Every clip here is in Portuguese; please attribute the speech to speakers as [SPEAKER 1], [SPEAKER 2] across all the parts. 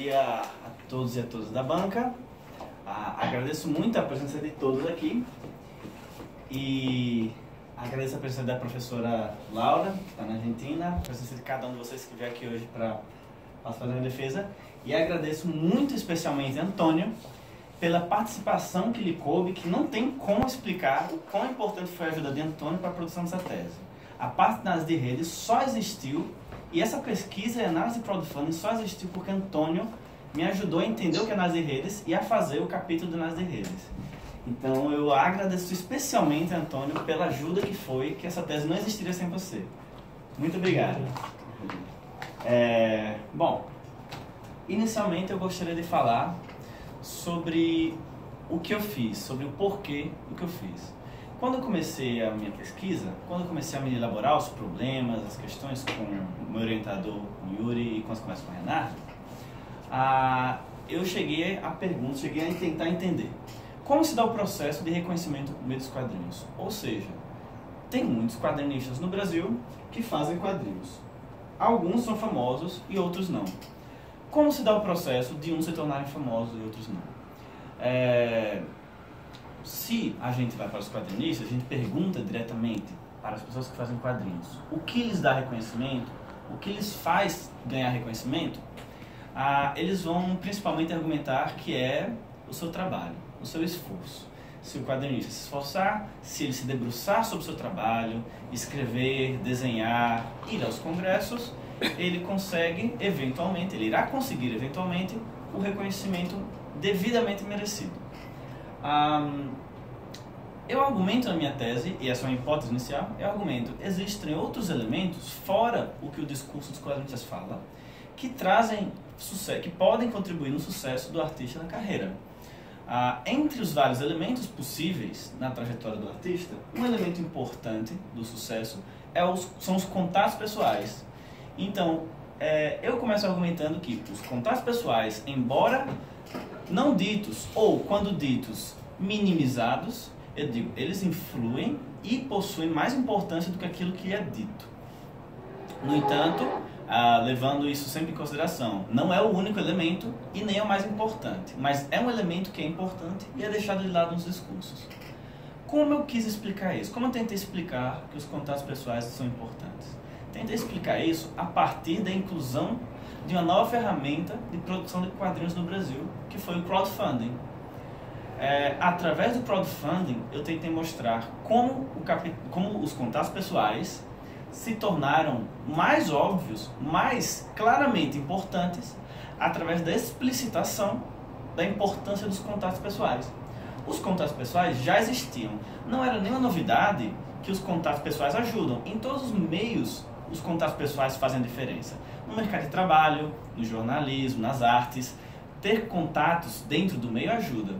[SPEAKER 1] dia a todos e a todas da banca. Agradeço muito a presença de todos aqui e agradeço a presença da professora Laura, que está na Argentina, a presença de cada um de vocês que veio aqui hoje para fazer uma defesa, e agradeço muito especialmente a Antônio pela participação que lhe coube, que não tem como explicar o quão importante foi a ajuda de Antônio para a produção dessa tese. A parte de análise de redes só existiu, e essa pesquisa e análise de crowdfunding só existiu porque Antônio me ajudou a entender o que é análise de redes e a fazer o capítulo de análise de redes. Então eu agradeço especialmente a Antônio pela ajuda que foi, que essa tese não existiria sem você. Muito obrigado. Bom, inicialmente eu gostaria de falar sobre o que eu fiz, sobre o porquê do que eu fiz. Quando eu comecei a minha pesquisa, quando eu comecei a me elaborar os problemas, as questões com o meu orientador, o Yuri, e com as conversas com o Renato, eu cheguei a tentar entender como se dá o processo de reconhecimento por meio dos quadrinhos. Ou seja, tem muitos quadrinistas no Brasil que fazem quadrinhos. Alguns são famosos e outros não. Como se dá o processo de uns se tornarem famosos e outros não? Se a gente vai para os quadrinistas, a gente pergunta diretamente para as pessoas que fazem quadrinhos o que lhes dá reconhecimento, o que lhes faz ganhar reconhecimento. Eles vão principalmente argumentar que é o seu trabalho, o seu esforço. Se o quadrinista se esforçar, se ele se debruçar sobre o seu trabalho, escrever, desenhar, ir aos congressos, ele consegue eventualmente, ele irá conseguir eventualmente o reconhecimento devidamente merecido. Eu argumento na minha tese, e essa é uma hipótese inicial, existem outros elementos fora o que o discurso dos quadrinistas fala, que trazem sucesso, que podem contribuir no sucesso do artista na carreira. Entre os vários elementos possíveis na trajetória do artista, um elemento importante do sucesso são os contatos pessoais. Então, eu começo argumentando que os contatos pessoais, embora não ditos ou, quando ditos, minimizados, eu digo, eles influem e possuem mais importância do que aquilo que é dito. No entanto, levando isso sempre em consideração, não é o único elemento e nem é o mais importante, mas é um elemento que é importante e é deixado de lado nos discursos. Como eu quis explicar isso? Como eu tentei explicar que os contatos pessoais são importantes? Tentei explicar isso a partir da inclusão de uma nova ferramenta de produção de quadrinhos no Brasil, que foi o crowdfunding. Através do crowdfunding, eu tentei mostrar como os contatos pessoais se tornaram mais óbvios, mais claramente importantes, através da explicitação da importância dos contatos pessoais. Os contatos pessoais já existiam, não era nenhuma novidade que os contatos pessoais ajudam. Em todos os meios, os contatos pessoais fazem diferença. No mercado de trabalho, no jornalismo, nas artes, ter contatos dentro do meio ajuda.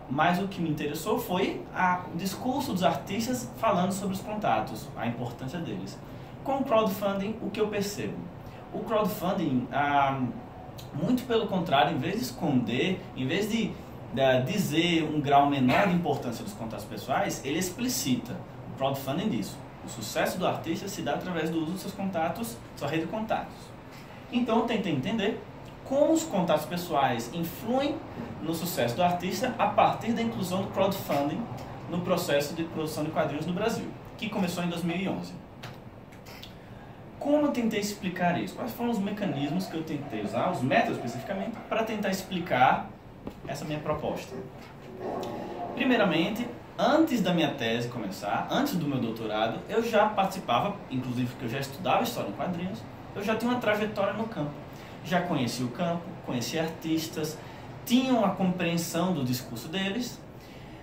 [SPEAKER 1] Mas o que me interessou foi o discurso dos artistas falando sobre os contatos, a importância deles. Com o crowdfunding, o que eu percebo? O crowdfunding, muito pelo contrário, em vez de esconder, em vez de dizer um grau menor de importância dos contatos pessoais, ele explicita. O crowdfunding diz: o sucesso do artista se dá através do uso dos seus contatos, sua rede de contatos. Então eu tentei entender como os contatos pessoais influem no sucesso do artista a partir da inclusão do crowdfunding no processo de produção de quadrinhos no Brasil, que começou em 2011. Como eu tentei explicar isso? Quais foram os mecanismos que eu tentei usar, os métodos especificamente, para tentar explicar essa minha proposta? Primeiramente, antes da minha tese começar, antes do meu doutorado, eu já participava, inclusive porque eu já estudava história em quadrinhos, eu já tinha uma trajetória no campo. Já conhecia o campo, conhecia artistas, tinha uma compreensão do discurso deles,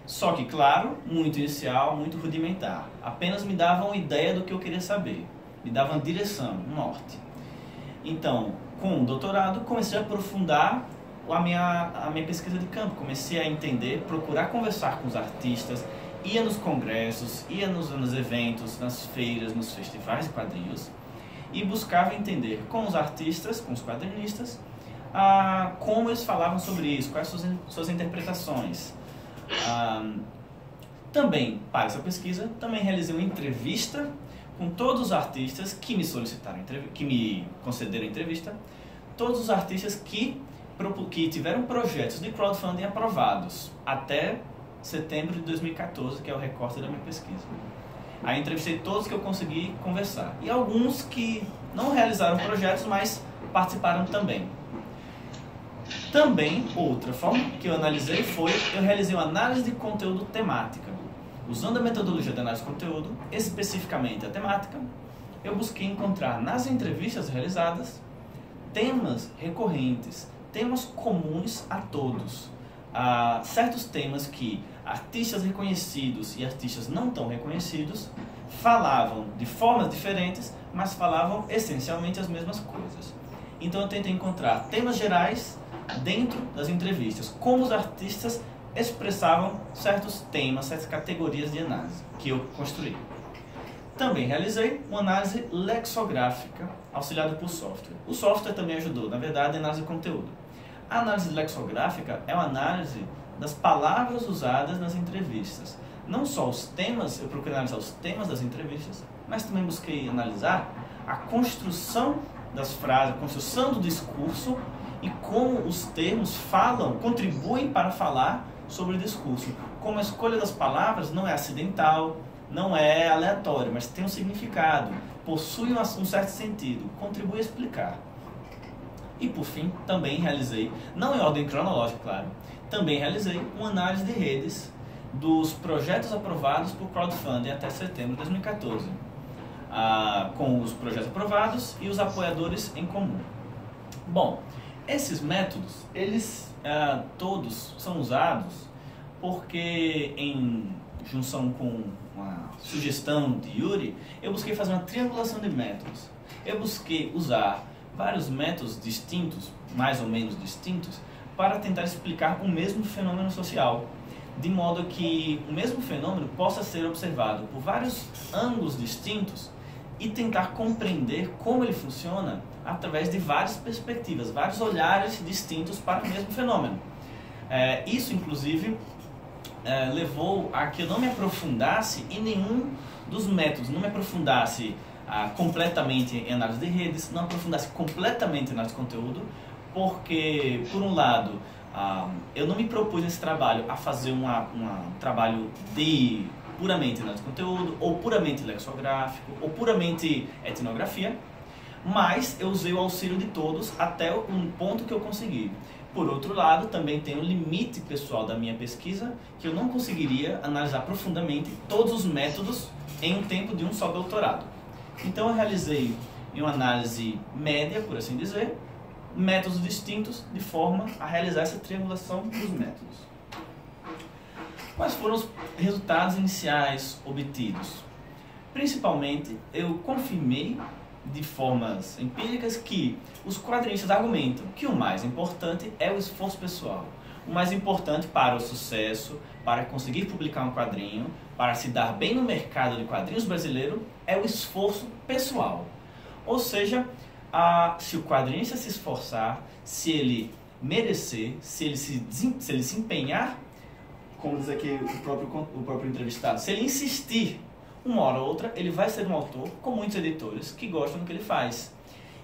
[SPEAKER 1] só que, claro, muito inicial, muito rudimentar. Apenas me davam uma ideia do que eu queria saber, me davam direção, um norte. Então, com o doutorado, comecei a aprofundar a minha pesquisa de campo, comecei a entender, procurar conversar com os artistas, ia nos congressos, ia nos eventos, nas feiras, nos festivais de quadrinhos, e buscava entender com os artistas, com os quadrinistas, como eles falavam sobre isso, quais suas interpretações. Também, para essa pesquisa, também realizei uma entrevista com todos os artistas que me solicitaram, que me concederam entrevista, todos os artistas que tiveram projetos de crowdfunding aprovados até setembro de 2014, que é o recorte da minha pesquisa. Aí entrevistei todos que eu consegui conversar. E alguns que não realizaram projetos, mas participaram também. Também, outra forma que eu analisei foi, eu realizei uma análise de conteúdo temática. Usando a metodologia de análise de conteúdo, especificamente a temática, eu busquei encontrar nas entrevistas realizadas temas recorrentes, temas comuns a todos. Certos temas que artistas reconhecidos e artistas não tão reconhecidos falavam de formas diferentes, mas falavam essencialmente as mesmas coisas. Então eu tentei encontrar temas gerais dentro das entrevistas, como os artistas expressavam certos temas, certas categorias de análise que eu construí. Também realizei uma análise lexográfica auxiliada por software. O software também ajudou, na verdade, a análise de conteúdo. A análise lexográfica é uma análise das palavras usadas nas entrevistas. Não só os temas, eu procurei analisar os temas das entrevistas, mas também busquei analisar a construção das frases, a construção do discurso e como os termos contribuem para falar sobre o discurso. Como a escolha das palavras não é acidental, não é aleatório, mas tem um significado, possui um certo sentido, contribui a explicar. E por fim, também realizei, não em ordem cronológica, claro, também realizei uma análise de redes dos projetos aprovados por crowdfunding até setembro de 2014, com os projetos aprovados e os apoiadores em comum. Bom, esses métodos, eles todos são usados porque, em junção com uma sugestão de Yuri, eu busquei fazer uma triangulação de métodos. Eu busquei usar vários métodos distintos, mais ou menos distintos, para tentar explicar o mesmo fenômeno social, de modo que o mesmo fenômeno possa ser observado por vários ângulos distintos e tentar compreender como ele funciona através de várias perspectivas, vários olhares distintos para o mesmo fenômeno. Isso, inclusive, levou a que eu não me aprofundasse em nenhum dos métodos, não me aprofundasse completamente em análise de redes, não aprofundasse completamente em análise de conteúdo, porque, por um lado, eu não me propus nesse trabalho a fazer um trabalho de puramente análise de conteúdo, ou puramente lexográfico, ou puramente etnografia, mas eu usei o auxílio de todos até um ponto que eu consegui. Por outro lado, também tem um limite pessoal da minha pesquisa, que eu não conseguiria analisar profundamente todos os métodos em um tempo de um só doutorado. Então eu realizei uma análise média, por assim dizer, métodos distintos, de forma a realizar essa triangulação dos métodos. Quais foram os resultados iniciais obtidos? Principalmente, eu confirmei de formas empíricas que os quadrinistas argumentam que o mais importante é o esforço pessoal. O mais importante para o sucesso, para conseguir publicar um quadrinho, para se dar bem no mercado de quadrinhos brasileiro, é o esforço pessoal. Ou seja, se o quadrinista se esforçar, se ele merecer, se ele se empenhar, como diz aqui o próprio entrevistado, se ele insistir, uma hora ou outra, ele vai ser um autor com muitos editores que gostam do que ele faz,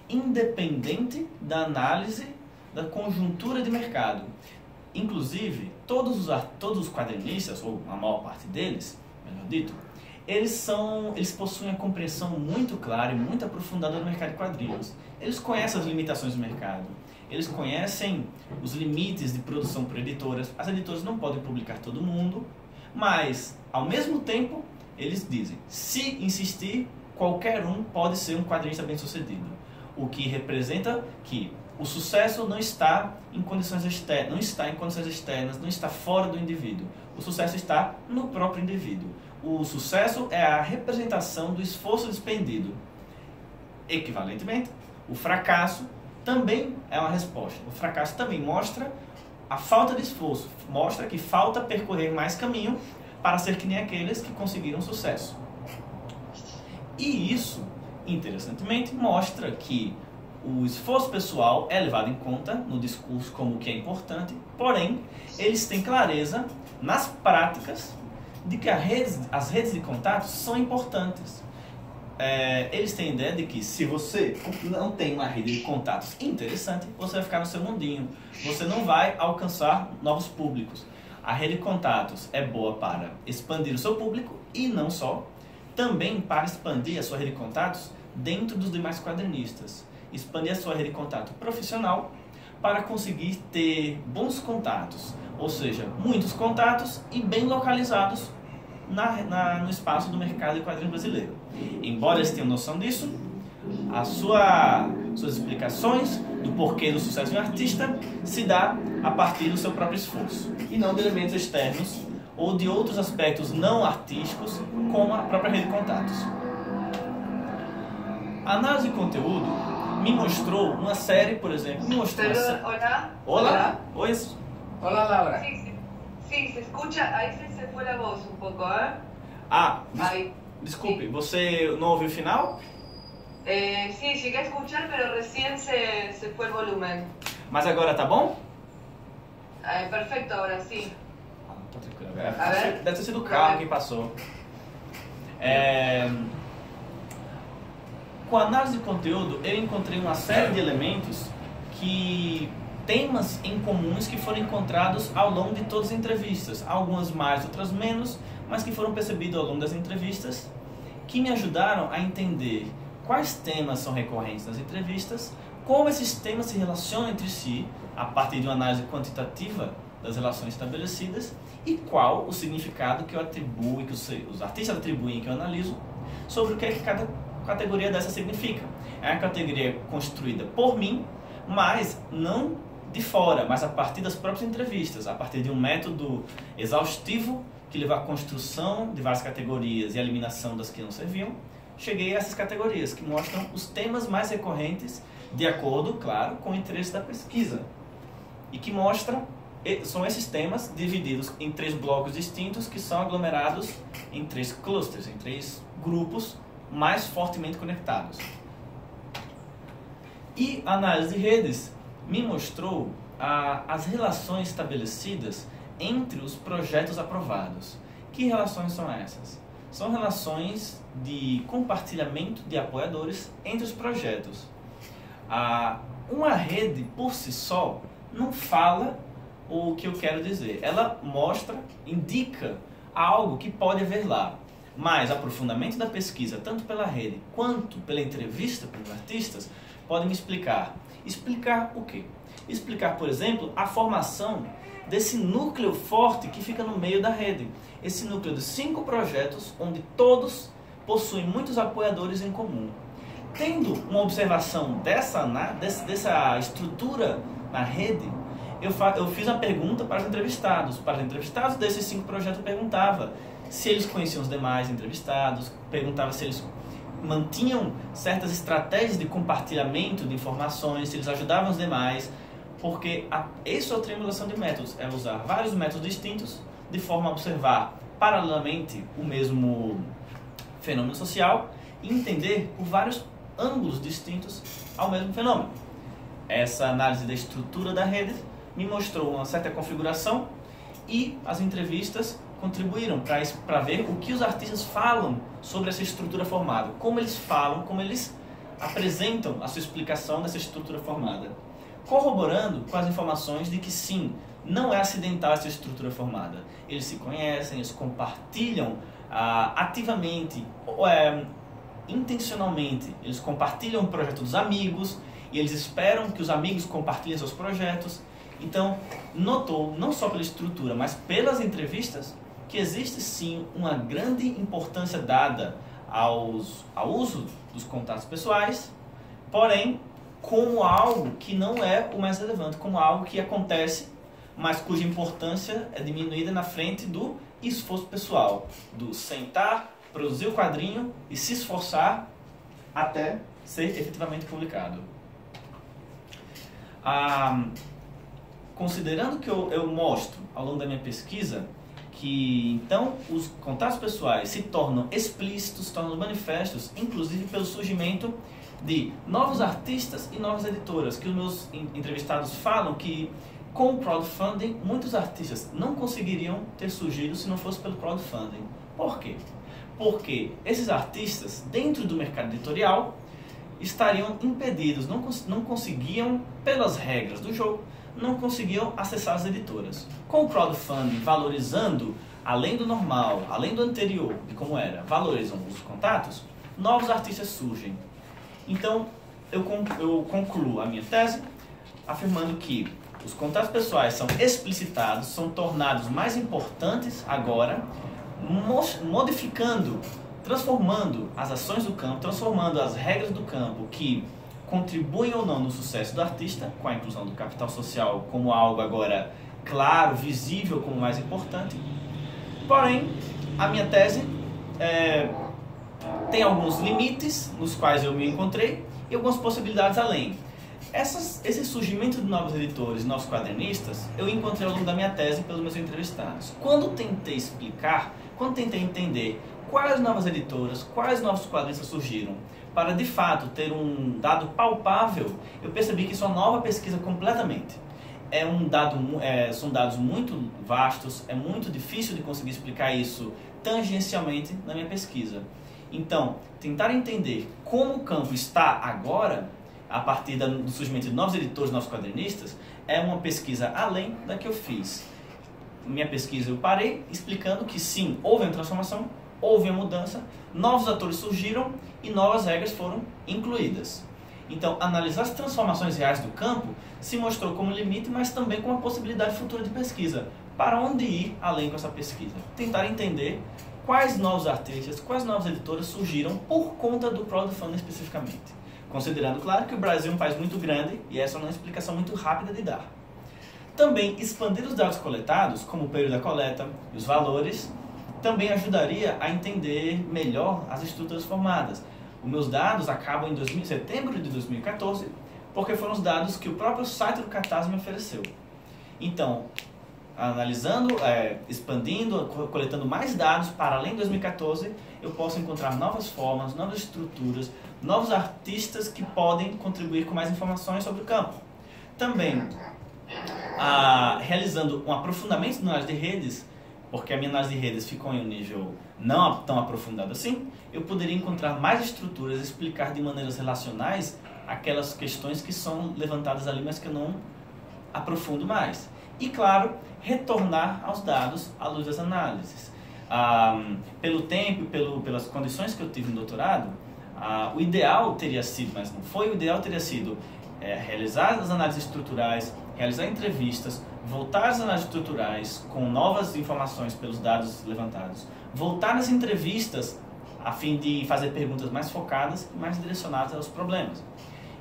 [SPEAKER 1] independente da análise da conjuntura de mercado. Inclusive, todos os quadrinistas, ou a maior parte deles, melhor dito, eles possuem a compreensão muito clara e muito aprofundada do mercado de quadrinhos. Eles conhecem as limitações do mercado, eles conhecem os limites de produção por editoras. As editoras não podem publicar todo mundo, mas, ao mesmo tempo, eles dizem, se insistir, qualquer um pode ser um quadrinista bem-sucedido. O que representa que o sucesso não está em condições externas, não está fora do indivíduo. O sucesso está no próprio indivíduo. O sucesso é a representação do esforço despendido. Equivalentemente, o fracasso também é uma resposta. O fracasso também mostra a falta de esforço, mostra que falta percorrer mais caminho para ser que nem aqueles que conseguiram sucesso. E isso, interessantemente, mostra que o esforço pessoal é levado em conta no discurso como o que é importante, porém, eles têm clareza nas práticas de que as redes de contato são importantes. eles têm a ideia de que se você não tem uma rede de contatos interessante, você vai ficar no seu mundinho. Você não vai alcançar novos públicos. A rede de contatos é boa para expandir o seu público e não só, também para expandir a sua rede de contatos dentro dos demais quadrinistas. Expandir a sua rede de contato profissional para conseguir ter bons contatos, ou seja, muitos contatos e bem localizados no espaço do mercado de quadrinhos brasileiro. Embora eles tenham noção disso, suas explicações do porquê do sucesso de um artista se dá a partir do seu próprio esforço e não de elementos externos ou de outros aspectos não artísticos, como a própria rede de contatos. A análise de conteúdo me mostrou uma série, por exemplo.
[SPEAKER 2] Hola.
[SPEAKER 1] Hola. Oi.
[SPEAKER 2] Hola, Laura. Sí, se escucha. Ahí se fue la voz un poco, ¿eh?
[SPEAKER 1] Desculpe, você não ouviu o final?
[SPEAKER 2] Sí, llegué a escuchar, pero recién se fue el volumen.
[SPEAKER 1] Mas agora tá bom?
[SPEAKER 2] Perfecto, ahora sí.
[SPEAKER 1] Tá tranquilo. Deve ter sido o carro que passou. Com a análise de conteúdo, eu encontrei uma série de elementos temas em comuns que foram encontrados ao longo de todas as entrevistas, algumas mais, outras menos, mas que foram percebidos ao longo das entrevistas, que me ajudaram a entender quais temas são recorrentes nas entrevistas, como esses temas se relacionam entre si, a partir de uma análise quantitativa das relações estabelecidas, e qual o significado que eu atribuo, que os artistas atribuem, que eu analiso, sobre o que é que cada categoria dessa significa. É uma categoria construída por mim, mas não de fora, mas a partir das próprias entrevistas, a partir de um método exaustivo que levou à construção de várias categorias e a eliminação das que não serviam. Cheguei a essas categorias que mostram os temas mais recorrentes de acordo, claro, com o interesse da pesquisa e que mostram, são esses temas divididos em 3 blocos distintos que são aglomerados em 3 clusters, em 3 grupos mais fortemente conectados. E a análise de redes me mostrou as relações estabelecidas entre os projetos aprovados. Que relações são essas? São relações de compartilhamento de apoiadores entre os projetos. Uma rede, por si só, não fala o que eu quero dizer. Ela mostra, indica algo que pode haver lá. Mas aprofundamento da pesquisa, tanto pela rede quanto pela entrevista com os artistas, podem me explicar. Explicar o quê? Explicar, por exemplo, a formação desse núcleo forte que fica no meio da rede. Esse núcleo de 5 projetos, onde todos possuem muitos apoiadores em comum. Tendo uma observação dessa estrutura na rede, eu fiz uma pergunta para os entrevistados. Para os entrevistados desses 5 projetos, eu perguntava se eles conheciam os demais entrevistados, perguntava se eles mantinham certas estratégias de compartilhamento de informações, se eles ajudavam os demais, porque isso é a triangulação de métodos, é usar vários métodos distintos de forma a observar paralelamente o mesmo fenômeno social e entender por vários ângulos distintos ao mesmo fenômeno. Essa análise da estrutura da rede me mostrou uma certa configuração e as entrevistas contribuíram para ver o que os artistas falam sobre essa estrutura formada, como eles falam, como eles apresentam a sua explicação dessa estrutura formada, corroborando com as informações de que sim, não é acidental essa estrutura formada. Eles se conhecem, eles compartilham ativamente, intencionalmente, eles compartilham o projeto dos amigos e eles esperam que os amigos compartilhem seus projetos. Então, notou, não só pela estrutura, mas pelas entrevistas, que existe sim uma grande importância dada ao uso dos contatos pessoais, porém, como algo que não é o mais relevante, como algo que acontece, mas cuja importância é diminuída na frente do esforço pessoal, do sentar, produzir o quadrinho e se esforçar até ser efetivamente publicado. Considerando que eu mostro ao longo da minha pesquisa que então os contatos pessoais se tornam explícitos, se tornam manifestos, inclusive pelo surgimento de novos artistas e novas editoras, que os meus entrevistados falam que com o crowdfunding muitos artistas não conseguiriam ter surgido se não fosse pelo crowdfunding. Por quê? porque esses artistas, dentro do mercado editorial, estariam impedidos, não conseguiam, pelas regras do jogo, não conseguiam acessar as editoras. Com o crowdfunding valorizando, além do normal, além do anterior, de como era, valorizam os contatos, novos artistas surgem. Então, eu concluo a minha tese afirmando que os contatos pessoais são explicitados, são tornados mais importantes agora, modificando, transformando as ações do campo, transformando as regras do campo que contribuem ou não no sucesso do artista, com a inclusão do capital social como algo agora claro, visível como mais importante. Porém, a minha tese tem alguns limites nos quais eu me encontrei e algumas possibilidades além. Esse surgimento de novos editores, novos quadrinistas, eu encontrei ao longo da minha tese pelos meus entrevistados. Quando tentei explicar, quando tentei entender quais novas editoras, quais novos quadrinistas surgiram, para de fato ter um dado palpável, eu percebi que isso é uma nova pesquisa completamente. São dados muito vastos, é muito difícil de conseguir explicar isso tangencialmente na minha pesquisa. Então, tentar entender como o campo está agora, a partir do surgimento de novos editores, novos quadrinistas, é uma pesquisa além da que eu fiz. Minha pesquisa eu parei explicando que sim, houve uma transformação, houve uma mudança, novos atores surgiram e novas regras foram incluídas. Então, analisar as transformações reais do campo se mostrou como limite, mas também como uma possibilidade futura de pesquisa. Para onde ir além com essa pesquisa? Tentar entender quais novos artistas, quais novas editoras surgiram por conta do crowdfunding especificamente. Considerando, claro, que o Brasil é um país muito grande e essa é uma explicação muito rápida de dar. Também, expandir os dados coletados, como o período da coleta e os valores, também ajudaria a entender melhor as estruturas formadas. Os meus dados acabam em setembro de 2014, porque foram os dados que o próprio site do Catarse me ofereceu. Então, analisando, expandindo, coletando mais dados para além de 2014, eu posso encontrar novas formas, novas estruturas, novos artistas que podem contribuir com mais informações sobre o campo. Também, realizando um aprofundamento na análise de redes, porque a minha análise de redes ficou em um nível não tão aprofundado assim, eu poderia encontrar mais estruturas e explicar de maneiras relacionais aquelas questões que são levantadas ali, mas que eu não aprofundo mais. E, claro, retornar aos dados à luz das análises. Pelo tempo e pelas condições que eu tive no doutorado, o ideal teria sido, mas não foi, o ideal teria sido realizar as análises estruturais, realizar entrevistas, voltar às análises estruturais com novas informações pelos dados levantados, voltar nas entrevistas a fim de fazer perguntas mais focadas e mais direcionadas aos problemas.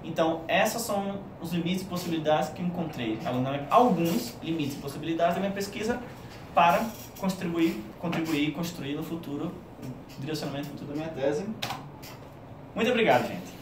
[SPEAKER 1] Então, essas são os limites e possibilidades que encontrei, alguns limites e possibilidades da minha pesquisa para contribuir e construir no futuro o direcionamento futuro da minha tese. Muito obrigado, gente.